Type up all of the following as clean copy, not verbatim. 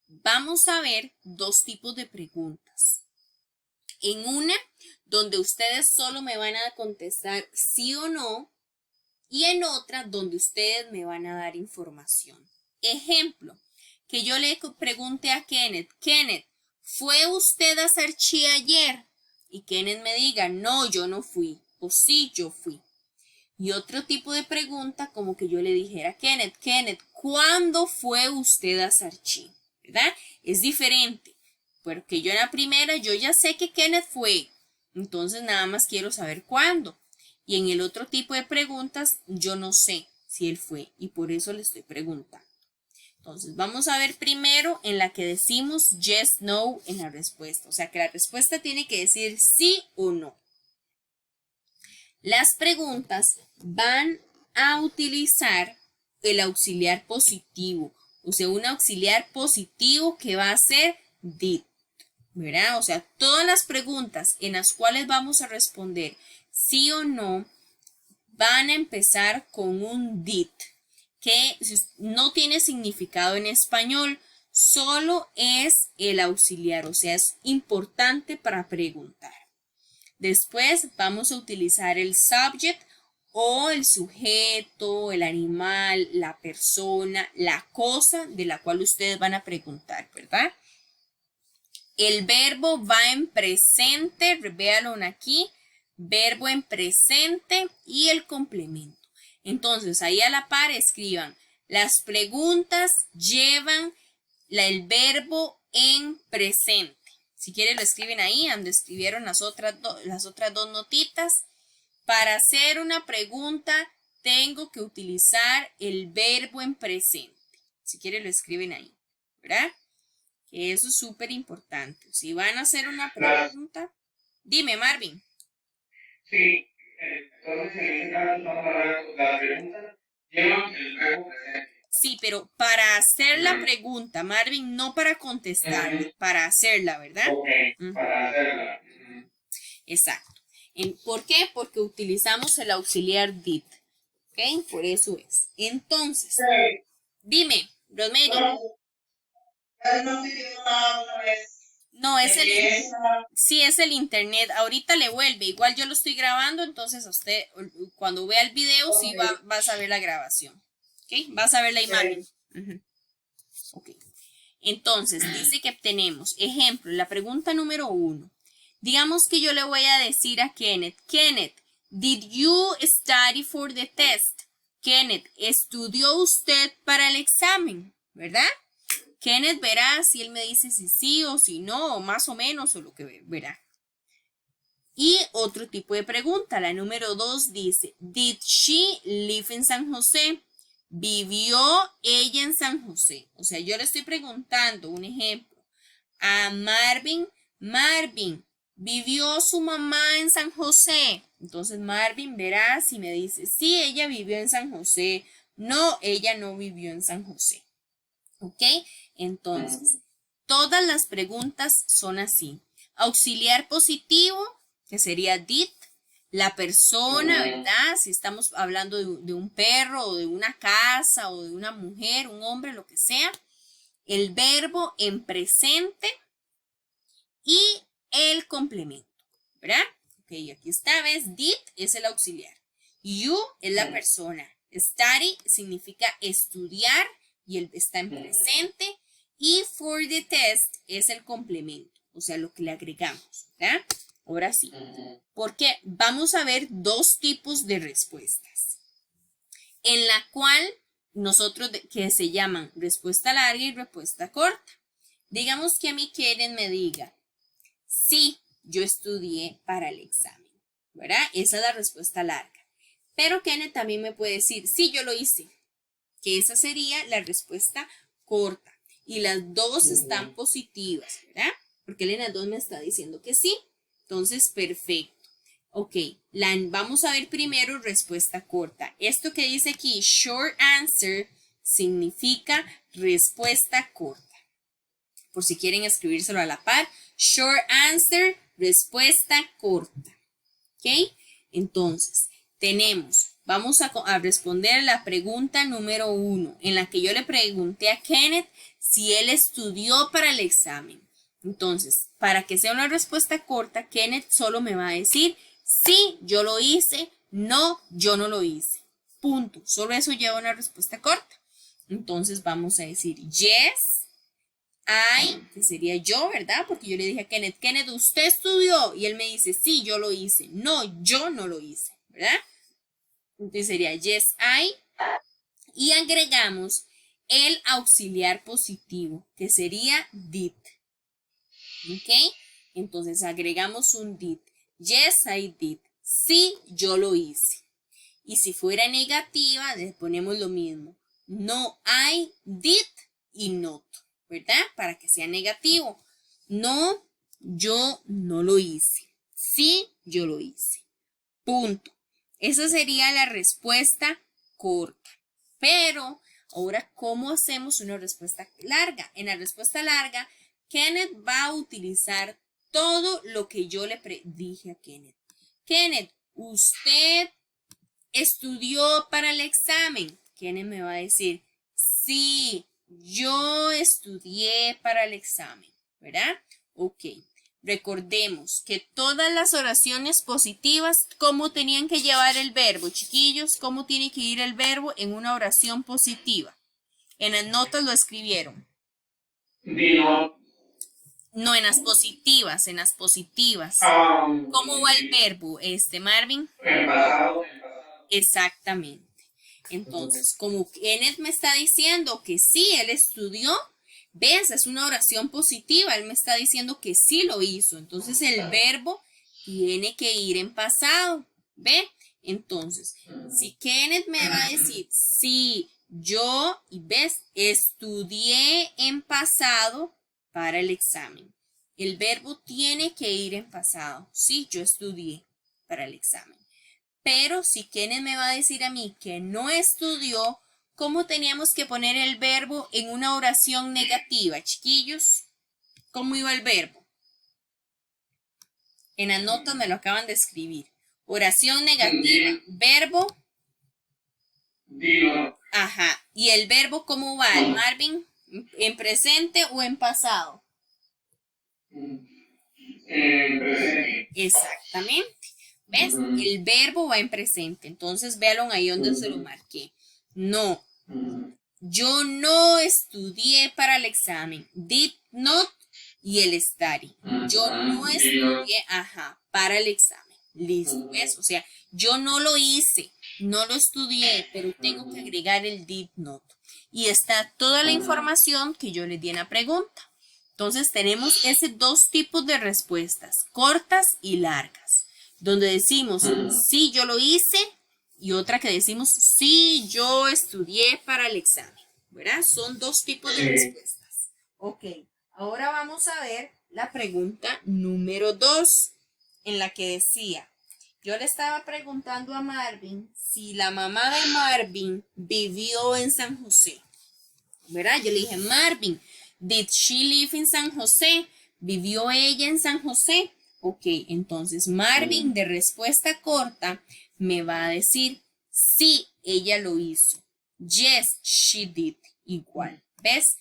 vamos a ver dos tipos de preguntas. En una, donde ustedes solo me van a contestar sí o no, y en otra, donde ustedes me van a dar información. Ejemplo, que yo le pregunte a Kenneth, Kenneth, ¿fue usted a Sarchi ayer? Y Kenneth me diga, no, yo no fui, o sí, yo fui. Y otro tipo de pregunta, como que yo le dijera a Kenneth, Kenneth, ¿cuándo fue usted a Sarchi? ¿Verdad? Es diferente, porque yo en la primera, yo ya sé que Kenneth fue, entonces nada más quiero saber cuándo. Y en el otro tipo de preguntas, yo no sé si él fue, y por eso le estoy preguntando. Entonces, vamos a ver primero en la que decimos yes, no en la respuesta. O sea, que la respuesta tiene que decir sí o no. Las preguntas van a utilizar el auxiliar positivo. O sea, un auxiliar positivo que va a ser did. ¿Verdad? O sea, todas las preguntas en las cuales vamos a responder sí o no van a empezar con un did, que no tiene significado en español, solo es el auxiliar, o sea, es importante para preguntar. Después vamos a utilizar el subject o el sujeto, el animal, la persona, la cosa de la cual ustedes van a preguntar, ¿verdad? El verbo va en presente, véanlo aquí, verbo en presente y el complemento. Entonces, ahí a la par escriban, las preguntas llevan el verbo en presente. Si quieren lo escriben ahí, donde escribieron las otras dos notitas. Para hacer una pregunta, tengo que utilizar el verbo en presente. Si quieren lo escriben ahí, ¿verdad? Que eso es súper importante. Si van a hacer una pregunta, dime, Marvin. Sí, entonces en este caso estamos hablando, las preguntas llevan el verbo presente. Sí, pero para hacer la pregunta, Marvin, no para contestar, para hacerla, ¿verdad? Ok, para hacerla. Exacto. ¿Por qué? Porque utilizamos el auxiliar did. ¿Ok? Por eso es. Entonces, dime, Rosemary. No, es sí, es el internet. Ahorita le vuelve. Igual yo lo estoy grabando, entonces a usted, cuando vea el video, sí vas a ver la grabación. ¿Ok? Vas a ver la imagen. Ok. Entonces, dice que tenemos, ejemplo, la pregunta número 1. Digamos que yo le voy a decir a Kenneth, Kenneth, did you study for the test? Kenneth, ¿estudió usted para el examen? ¿Verdad? Kenneth verá si él me dice si sí o si no, o más o menos, o lo que verá. Y otro tipo de pregunta, la número 2 dice, did she live in San José? ¿Vivió ella en San José? O sea, yo le estoy preguntando un ejemplo a Marvin, Marvin, ¿vivió su mamá en San José? Entonces Marvin verá si me dice, sí, ella vivió en San José. No, ella no vivió en San José. ¿Ok? Entonces, todas las preguntas son así. Auxiliar positivo, que sería did. La persona, ¿verdad? Si estamos hablando de un perro o de una casa o de una mujer, un hombre, lo que sea. El verbo en presente y el complemento, ¿verdad? Ok, aquí está, ¿ves? Did es el auxiliar. You es la persona. Study significa estudiar y él está en presente. Y for the test es el complemento, o sea, lo que le agregamos, ¿verdad? Ahora sí, porque vamos a ver dos tipos de respuestas, en la cual nosotros, que se llaman respuesta larga y respuesta corta. Digamos que a mí Keren me diga, sí, yo estudié para el examen, ¿verdad? Esa es la respuesta larga. Pero Kenneth también me puede decir, sí, yo lo hice, que esa sería la respuesta corta. Y las dos están positivas, ¿verdad? Porque él en las dos me está diciendo que sí. Entonces, perfecto. Ok, vamos a ver primero respuesta corta. Esto que dice aquí, short answer, significa respuesta corta. Por si quieren escribírselo a la par. Short answer, respuesta corta. ¿Ok? Entonces, vamos a responder la pregunta número 1, en la que yo le pregunté a Kenneth si él estudió para el examen. Entonces, para que sea una respuesta corta, Kenneth solo me va a decir, sí, yo lo hice, no, yo no lo hice. Punto. Solo eso lleva una respuesta corta. Entonces vamos a decir yes, I, que sería yo, ¿verdad? Porque yo le dije a Kenneth, Kenneth, ¿usted estudió? Y él me dice, sí, yo lo hice. No, yo no lo hice, ¿verdad? Entonces sería yes, I. Y agregamos el auxiliar positivo, que sería did. ¿Ok? Entonces agregamos un did. Yes, I did. Sí, yo lo hice. Y si fuera negativa, le ponemos lo mismo. No, I did y not, ¿verdad? Para que sea negativo. No, yo no lo hice. Sí, yo lo hice. Punto. Esa sería la respuesta corta. Pero ahora, ¿cómo hacemos una respuesta larga? En la respuesta larga, Kenneth va a utilizar todo lo que yo le dije a Kenneth. Kenneth, usted estudió para el examen. Kenneth me va a decir, sí, yo estudié para el examen, ¿verdad? Ok. Recordemos que todas las oraciones positivas, ¿cómo tenían que llevar el verbo, chiquillos? ¿Cómo tiene que ir el verbo en una oración positiva? En las notas lo escribieron. No, en las positivas, en las positivas. ¿Cómo va el verbo, Marvin? En pasado. Exactamente. Entonces, como Kenneth me está diciendo que sí, él estudió, ¿ves? Es una oración positiva, él me está diciendo que sí lo hizo. Entonces, el verbo tiene que ir en pasado, ¿ve? Entonces, si Kenneth me va a decir, sí, yo, y ves, estudié en pasado para el examen. El verbo tiene que ir en pasado. Sí, yo estudié para el examen. Pero si Kenneth me va a decir a mí que no estudió, ¿cómo teníamos que poner el verbo en una oración negativa, chiquillos? ¿Cómo iba el verbo? En las notas me lo acaban de escribir. Oración negativa. Verbo. Ajá. ¿Y el verbo cómo va, Marvin? ¿En presente o en pasado? En presente. Exactamente. ¿Ves? El verbo va en presente. Entonces, véanlo ahí donde se lo marqué. No. Yo no estudié para el examen. Did not y el study. Yo no estudié, para el examen. Listo, ¿ves? O sea, yo no lo hice, no lo estudié, pero tengo que agregar el did not. Y está toda la información que yo le di en la pregunta. Entonces, tenemos esos dos tipos de respuestas, cortas y largas, donde decimos, sí, yo lo hice, y otra que decimos, sí, yo estudié para el examen, ¿verdad? Son dos tipos de respuestas. Ok, ahora vamos a ver la pregunta número 2, en la que decía, yo le estaba preguntando a Marvin si la mamá de Marvin vivió en San José, ¿verdad? Yo le dije, Marvin, did she live in San José? ¿Vivió ella en San José? Ok, entonces Marvin de respuesta corta me va a decir, sí, ella lo hizo. Yes, she did. Igual, ¿ves?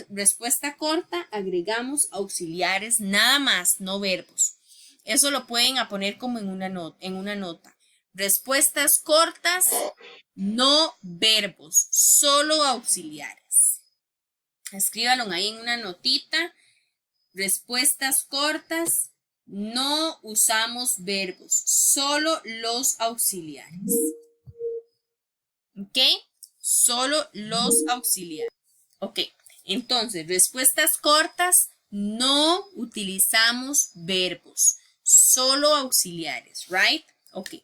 Respuesta corta, agregamos auxiliares nada más, no verbos. Eso lo pueden poner como en una nota. Respuestas cortas, no verbos, solo auxiliares. Escríbanlo ahí en una notita. Respuestas cortas, no usamos verbos, solo los auxiliares. ¿Ok? Solo los auxiliares. Ok, entonces, respuestas cortas, no utilizamos verbos, solo auxiliares, ¿right? Ok,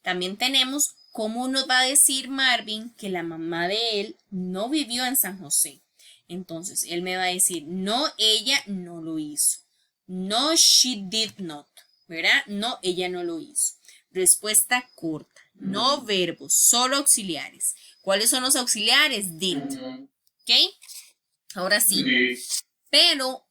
también tenemos cómo nos va a decir Marvin que la mamá de él no vivió en San José. Entonces, él me va a decir, no, ella no lo hizo. No, she did not, ¿verdad? No, ella no lo hizo. Respuesta corta, no verbos, solo auxiliares. ¿Cuáles son los auxiliares? Did. ¿Ok? Ahora sí. Pero,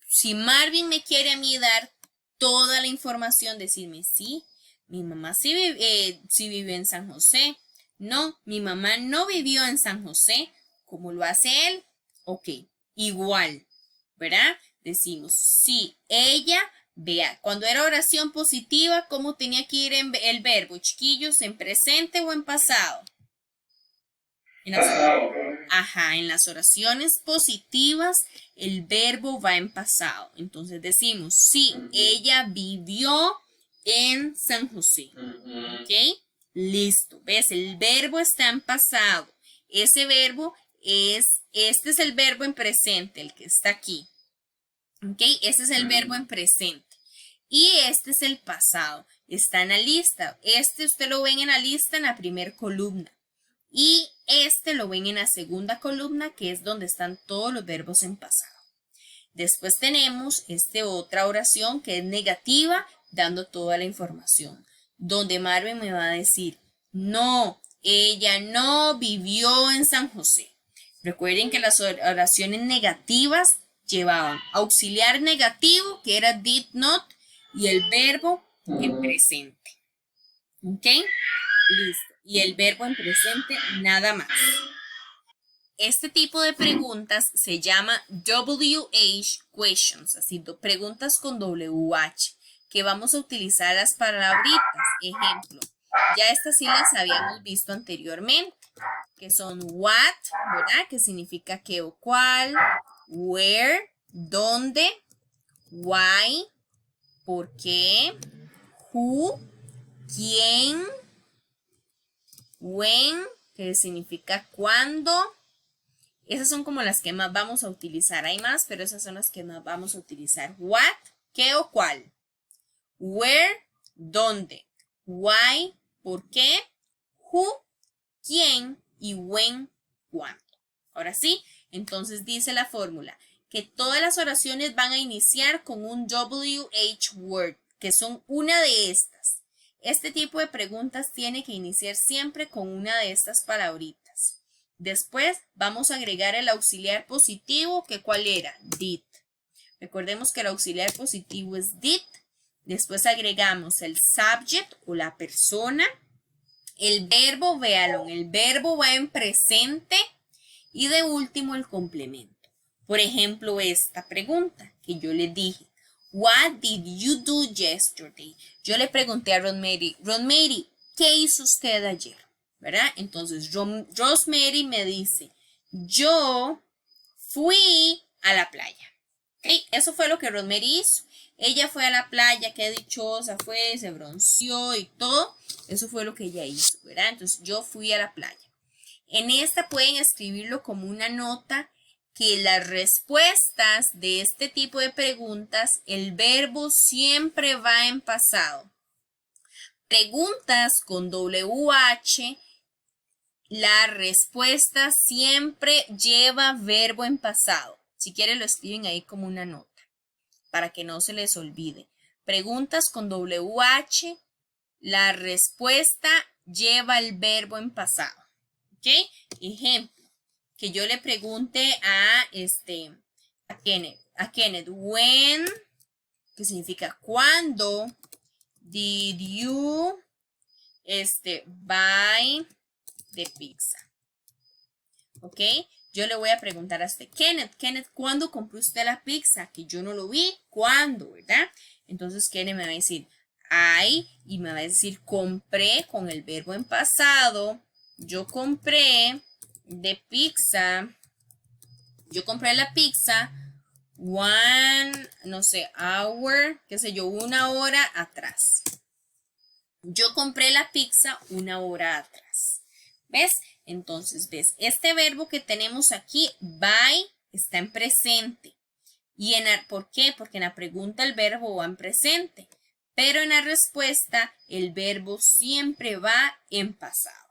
si Marvin me quiere a mí dar toda la información, decirme, sí, mi mamá sí vivió en San José. No, mi mamá no vivió en San José. ¿Cómo lo hace él? Ok, igual, ¿verdad? Decimos, sí, ella, vea, cuando era oración positiva, ¿cómo tenía que ir el verbo, chiquillos? ¿En presente o en pasado? En las oraciones positivas, el verbo va en pasado. Entonces decimos, sí, ella vivió en San José. ¿Ok? Listo. ¿Ves? El verbo está en pasado. Ese verbo este es el verbo en presente, el que está aquí. ¿Ok? Este es el verbo en presente. Y este es el pasado. Está en la lista. Este usted lo ven en la lista en la primera columna. Y este lo ven en la segunda columna, que es donde están todos los verbos en pasado. Después tenemos otra oración que es negativa, dando toda la información. Donde Marvin me va a decir, no, ella no vivió en San José. Recuerden que las oraciones negativas llevaban auxiliar negativo, que era did not, y el verbo en presente. ¿Ok? Listo. Y el verbo en presente, nada más. Este tipo de preguntas se llama WH questions, así, preguntas con WH, que vamos a utilizar las palabritas. Ejemplo, ya estas sí las habíamos visto anteriormente, que son what, ¿verdad? Que significa qué o cuál, where, dónde, why, por qué, who, quién, when, que significa cuándo. Esas son como las que más vamos a utilizar. Hay más, pero esas son las que más vamos a utilizar. What, qué o cuál. Where, dónde. Why, por qué. Who, quién. Y when, cuándo. Ahora sí, entonces dice la fórmula que todas las oraciones van a iniciar con un WH word, que son una de estas. Este tipo de preguntas tiene que iniciar siempre con una de estas palabritas. Después vamos a agregar el auxiliar positivo, que ¿cuál era? Did. Recordemos que el auxiliar positivo es did. Después agregamos el subject o la persona. El verbo, véalo, el verbo va en presente. Y de último el complemento. Por ejemplo, esta pregunta que yo le dije. What did you do yesterday? Yo le pregunté a Rosemary, Rosemary, ¿qué hizo usted ayer? ¿Verdad? Entonces Rosemary me dice, yo fui a la playa. ¿Okay? Eso fue lo que Rosemary hizo. Ella fue a la playa, qué dichosa fue, se bronceó y todo. Eso fue lo que ella hizo, ¿verdad? Entonces yo fui a la playa. En esta pueden escribirlo como una nota que las respuestas de este tipo de preguntas, el verbo siempre va en pasado. Preguntas con WH, la respuesta siempre lleva verbo en pasado. Si quieren lo escriben ahí como una nota para que no se les olvide. Preguntas con WH, la respuesta lleva el verbo en pasado. ¿Ok? Ejemplo, que yo le pregunte a Kenneth, when, que significa cuándo, did you buy the pizza? ¿Ok? Yo le voy a preguntar a Kenneth, ¿cuándo compró usted la pizza? Que yo no lo vi, ¿cuándo? ¿Verdad? Entonces Kenneth me va a decir, y me va a decir, compré con el verbo en pasado. Yo compré de pizza. Yo compré la pizza hour, qué sé yo, 1 hora atrás. Yo compré la pizza 1 hora atrás. ¿Ves? Entonces, ¿ves? Este verbo que tenemos aquí, buy, está en presente. ¿Por qué? Porque en la pregunta el verbo va en presente. Pero en la respuesta el verbo siempre va en pasado.